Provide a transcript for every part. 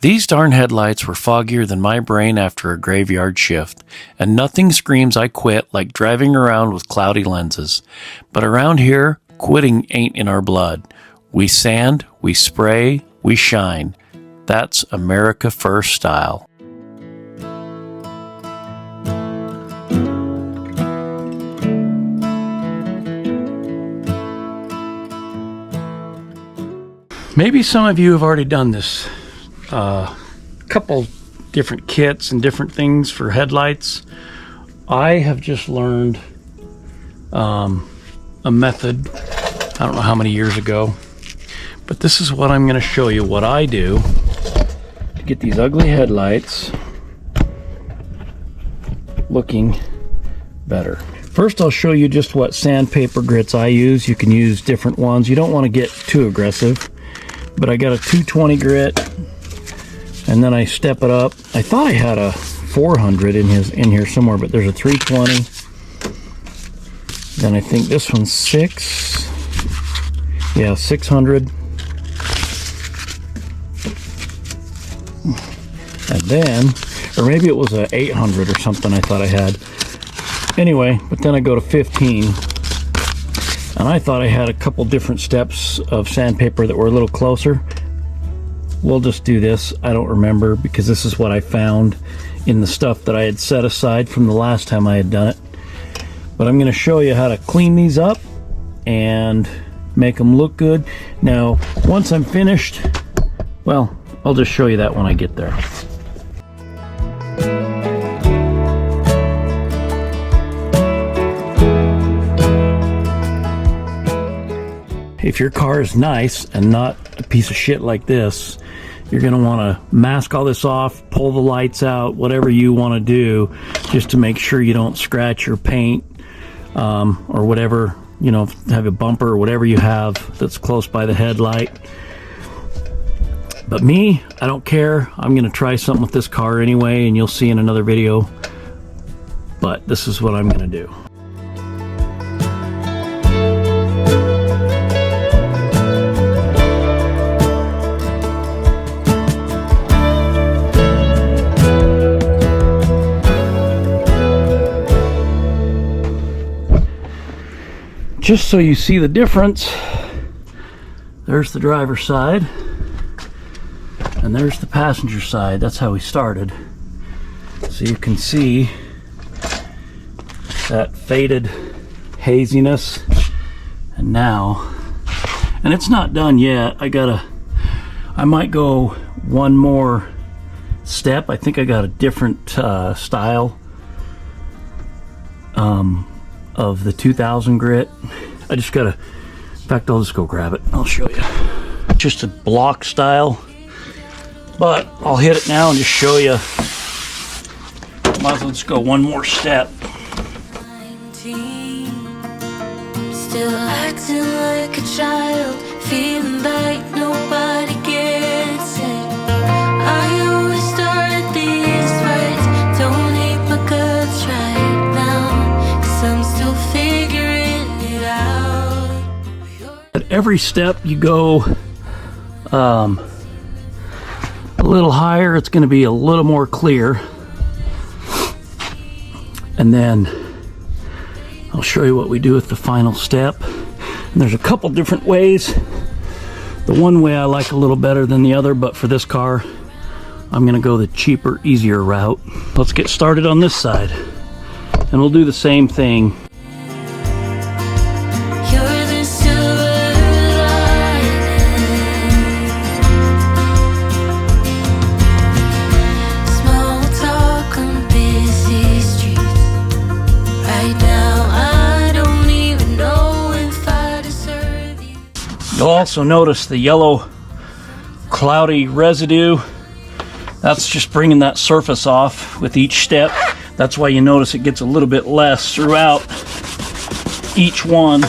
These darn headlights were foggier than my brain after a graveyard shift, and nothing screams I quit like driving around with cloudy lenses. But around here, quitting ain't in our blood. We sand, we spray, we shine. That's America First style. Maybe some of you have already done this. Couple different kits and different things for headlights. I have just learned a method, I don't know how many years ago, but this is what I'm going to show you what I do to get these ugly headlights looking better. First, I'll show you just what sandpaper grits I use. You can use different ones. You don't want to get too aggressive, but I got a 220 grit, and then I step it up. I thought I had a 400 in here somewhere, but there's a 320. Then I think this one's 600. And then, or maybe it was a 800 or something I thought I had. Anyway, but then I go to 15. And I thought I had a couple different steps of sandpaper that were a little closer. We'll just do this. I don't remember, because this is what I found in the stuff that I had set aside from the last time I had done it. But I'm going to show you how to clean these up and make them look good. Now, once I'm finished, well, I'll just show you that when I get there. If your car is nice and not a piece of shit like this, you're going to want to mask all this off, pull the lights out, whatever you want to do, just to make sure you don't scratch your paint or whatever, you know, have a bumper or whatever you have that's close by the headlight. But me, I don't care. I'm going to try something with this car anyway, and you'll see in another video. But this is what I'm going to do. Just so you see the difference, there's the driver's side and there's the passenger side. That's how we started. So you can see that faded haziness. And now, and it's not done yet. I might go one more step. I think I got a different style of the 2000 grit. I just gotta, in fact, I'll just go grab it. I'll show you. Just a block style, but I'll hit it now and just show you. Might as well just go one more step. 19, still acting like a child, feeling like nobody gets it. I always start these fights, don't hate my guts right now, 'cause I'm still figuring it out. At every step you go a little higher, it's going to be a little more clear. And then I'll show you what we do with the final step. And there's a couple different ways. The one way I like a little better than the other, but for this car, I'm going to go the cheaper, easier route. Let's get started on this side. And we'll do the same thing. You're the silver lining. Small talk on busy streets. Right now I don't even know if I deserve you. You'll also notice the yellow cloudy residue. That's just bringing that surface off with each step. That's why you notice it gets a little bit less throughout each one. I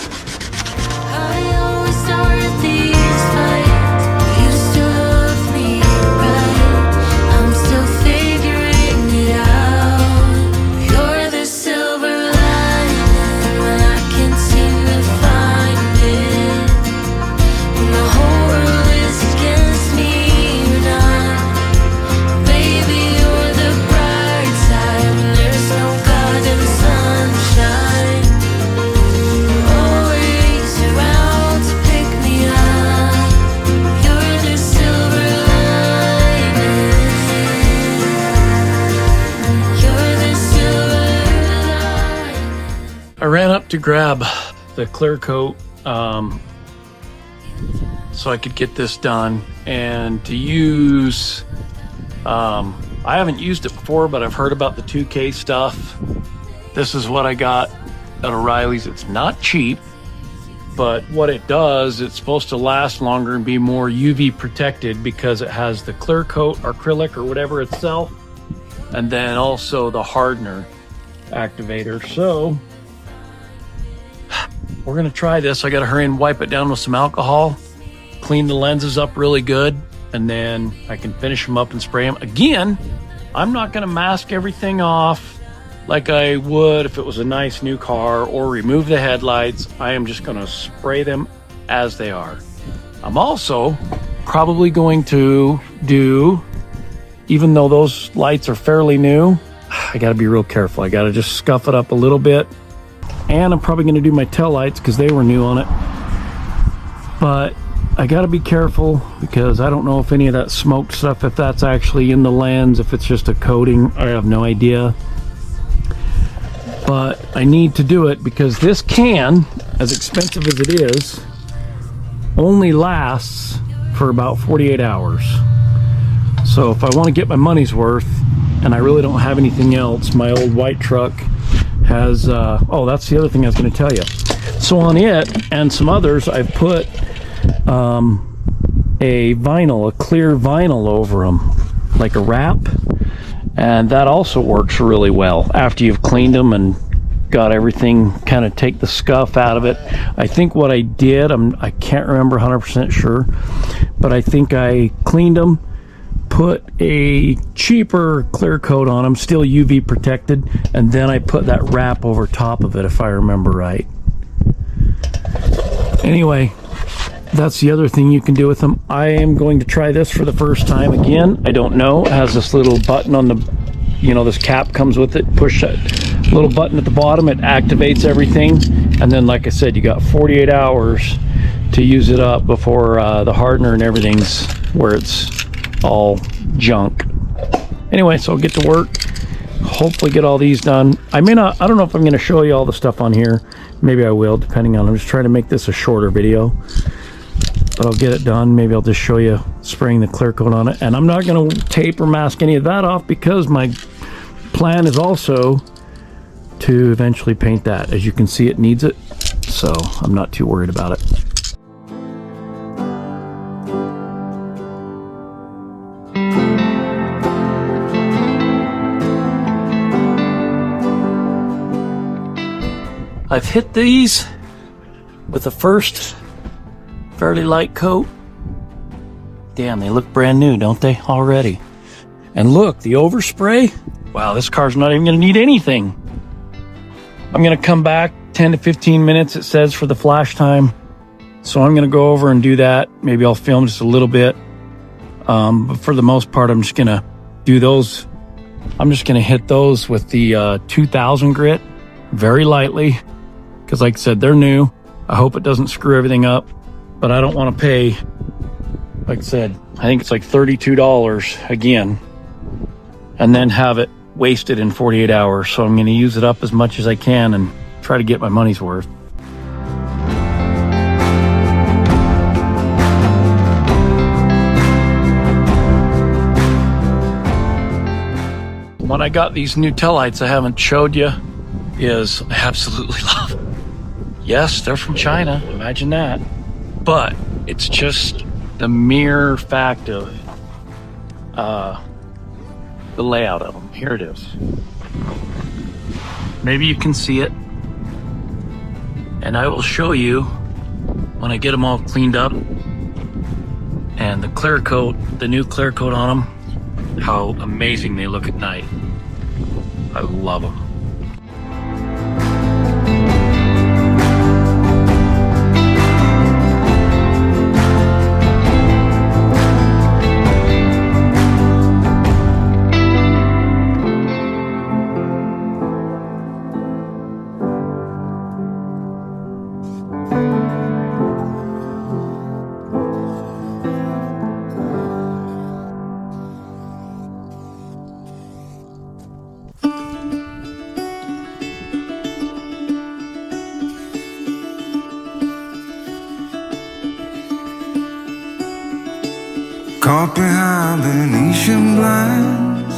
always start these fights. You still love me, right? I'm still figuring it out. You're the silver lining when I can't seem to find it. When the whole world is against me, you're not. to grab the Clearcoat so I could get this done, and to use, I haven't used it before, but I've heard about the 2K stuff. This is what I got at O'Reilly's. It's not cheap, but what it does, it's supposed to last longer and be more UV protected because it has the Clearcoat acrylic or whatever itself, and then also the hardener activator. So we're gonna try this. I gotta hurry and wipe it down with some alcohol, clean the lenses up really good, and then I can finish them up and spray them. Again, I'm not gonna mask everything off like I would if it was a nice new car, or remove the headlights. I am just gonna spray them as they are. I'm also probably going to do, even though those lights are fairly new, I gotta be real careful. I gotta just scuff it up a little bit. And I'm probably gonna do my taillights because they were new on it. But I gotta be careful because I don't know if any of that smoked stuff, if that's actually in the lens, if it's just a coating, I have no idea. But I need to do it because this can, as expensive as it is, only lasts for about 48 hours. So if I want to get my money's worth, and I really don't have anything else, my old white truck has, oh, that's the other thing I was going to tell you. So on it and some others, I've put a vinyl, a clear vinyl over them, like a wrap. And that also works really well after you've cleaned them and got everything, kind of take the scuff out of it. I think what I did, I can't remember 100% sure, but I think I cleaned them, put a cheaper clear coat on them, still UV protected, and then I put that wrap over top of it, if I remember right. Anyway, that's the other thing you can do with them. I am going to try this for the first time again. I don't know. It has this little button on the, you know, this cap comes with it. Push that little button at the bottom. It activates everything. And then, like I said, you got 48 hours to use it up before the hardener and everything's where it's all junk. Anyway, so I'll get to work. Hopefully get all these done. I don't know if I'm going to show you all the stuff on here. Maybe I will, depending on, I'm just trying to make this a shorter video. But I'll get it done. Maybe I'll just show you spraying the clear coat on it. And I'm not going to tape or mask any of that off because my plan is also to eventually paint that. As you can see, it needs it. So I'm not too worried about it. I've hit these with the first fairly light coat. Damn, they look brand new, don't they, already? And look, the overspray. Wow, this car's not even gonna need anything. I'm gonna come back 10 to 15 minutes, it says, for the flash time. So I'm gonna go over and do that. Maybe I'll film just a little bit. But for the most part, I'm just gonna do those. I'm just gonna hit those with the 2000 grit very lightly. Because like I said, they're new. I hope it doesn't screw everything up. But I don't want to pay, like I said, I think it's like $32 again, and then have it wasted in 48 hours. So I'm going to use it up as much as I can and try to get my money's worth. What I got these new taillights I haven't showed you is I absolutely love them. Yes, they're from China. Imagine that. But it's just the mere fact of the layout of them. Here it is. Maybe you can see it. And I will show you when I get them all cleaned up and the clear coat, the new clear coat on them, how amazing they look at night. I love them. caught behind Venetian blinds,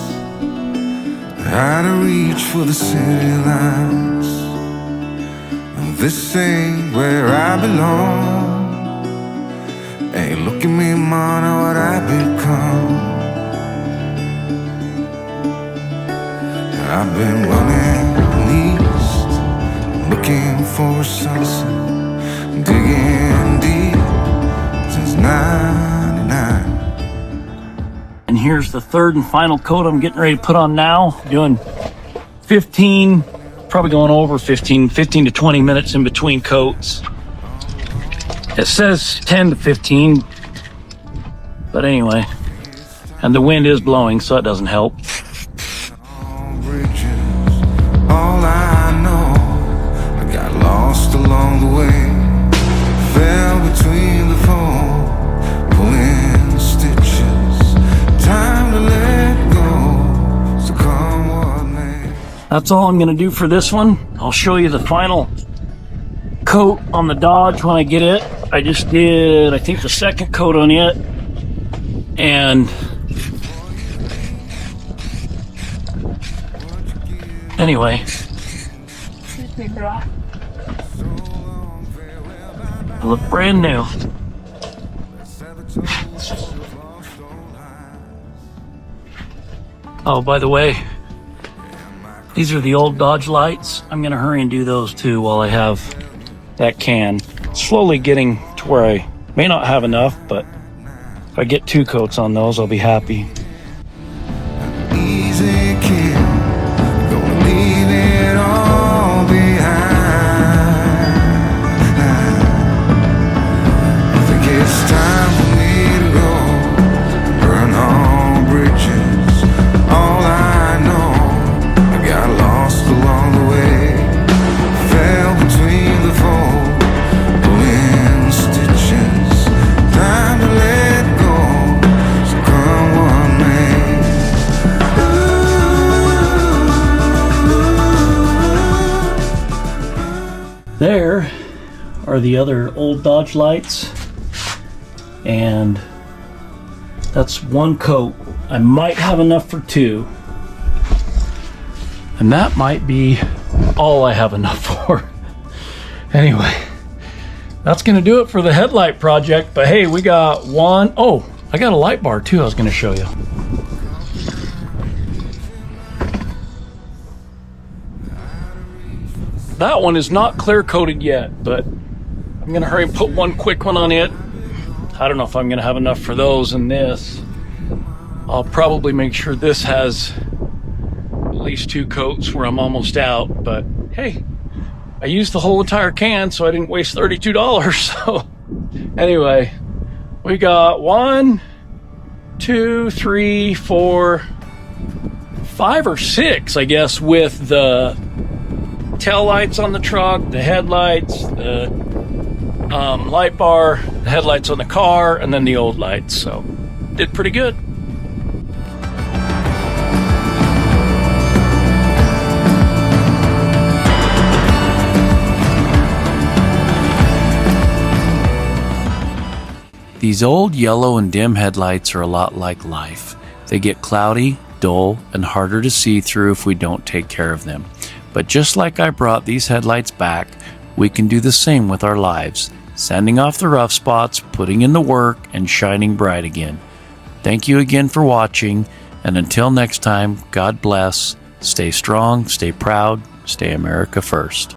out of reach for the city lights. And this ain't where I belong. Hey, look at me, man, what I've become. I've been running east, looking for a sunset, digging deep since '99. And here's the third and final coat I'm getting ready to put on now. Doing 15, probably going over 15 to 20 minutes in between coats. It says 10 to 15, but anyway. And the wind is blowing, so it doesn't help. All I know, I got lost along the way, fell between the foam, pulling stitches, time to let go, so come what may. That's all I'm gonna do for this one. I'll show you the final coat on the Dodge when I get it. I just did, I think, the second coat on it, and anyway, I look brand new. Oh, by the way, these are the old Dodge lights. I'm gonna hurry and do those too while I have that can. Slowly getting to where I may not have enough, but if I get 2 coats on those, I'll be happy. Easy kid, gonna leave it all behind. I think it's time for me to go, burn all bridges. All I know, I got lost along the way, fell between the fold, pulling stitches, time to let go, so come what may. There are the other old Dodge lights, and that's 1 coat. I might have enough for 2, and that might be all I have enough for. Anyway, that's gonna do it for the headlight project. But hey, we got one. Oh, I got a light bar too I was gonna show you. That one is not clear coated yet, but I'm gonna hurry and put one quick one on it. I don't know if I'm gonna have enough for those in this. I'll probably make sure this has at least 2 coats where I'm almost out, but hey, I used the whole entire can, so I didn't waste $32. So anyway, we got 1, 2, 3, 4, 5 or 6, I guess, with the tail lights on the truck, the headlights, the light bar, the headlights on the car, and then the old lights. So did pretty good. These old yellow and dim headlights are a lot like life. They get cloudy, dull, and harder to see through if we don't take care of them. But just like I brought these headlights back, we can do the same with our lives, sanding off the rough spots, putting in the work, and shining bright again. Thank you again for watching, and until next time, God bless, stay strong, stay proud, stay America first.